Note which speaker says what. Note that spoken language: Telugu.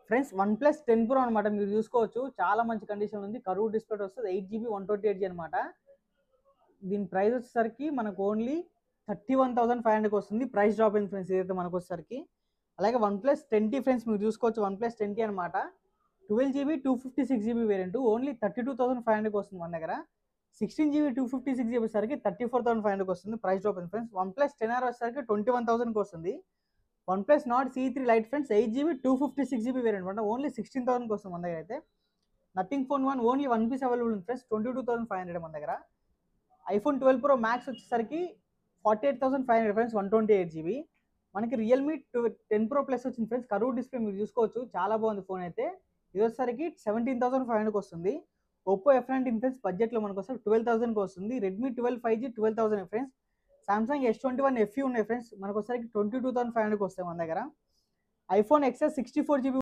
Speaker 1: ఫ్రెండ్స్ వన్ ప్లస్ 10 ప్రో అనమాట. మీరు చూసుకోవచ్చు చాలా మంచి కండిషన్ ఉంది. కర్వ్ డిస్ప్లే వస్తుంది, 8GB 128GB అనమాట. దీని ప్రైస్ వచ్చేసరికి మనకు ఓన్లీ 31,500కి వస్తుంది. ప్రైస్ డ్రాప్ అయింది ఫ్రెండ్స్ ఏదైతే మనకు వచ్చేసరికి. అలాగే వన్ ప్లస్ 10T ఫ్రెండ్స్ మీరు చూసుకోవచ్చు, వన్ ప్లస్ 10T అనమాట. 12GB 256GB వేరియంట్ ఓన్లీ 32,500కి వస్తుంది మన దగ్గర. 16GB 256GB వచ్చేసరికి 34,500కి వస్తుంది. ప్రైస్ డ్రాప్ అయింది ఫ్రెండ్స్. వన్ ప్లస్ 10R వచ్చేసరికి 21,000కి వస్తుంది. OnePlus Nord C3 lite friends 8GB 256GB variant అనమాట, ఓన్లీ 16,000కి వస్తుంది మన దగ్గర అయితే. Nothing phone 1 only 1 piece available ఉంది ఫ్రెండ్స్, 22,500 మన దగ్గర. ఐఫోన్ 12 ప్రో మ్యాక్స్ వచ్చేసరికి 48,500 ఫ్రెండ్స్, 128GB. మనకి రియల్మీ 10 ప్రో ప్లస్ వచ్చింది ఫ్రెండ్స్, కర్వ్ డిస్ప్లే మీరు చూసుకోవచ్చు చాలా బాగుంది ఫోన్ అయితే. ఇది వచ్చేసరికి 17,500కి వస్తుంది. ఒప్పో F19 ఫ్రెండ్స్ బడ్జెట్లో మనకు వస్తే 12,000కి వస్తుంది. Redmi 12 5G 12,000 friends. Samsung S21 FE ఉన్నాయి ఫ్రెండ్స్, మనకు వచ్చేసరికి 22,500కి వస్తాయి మన దగ్గర. IPhone XS 64GB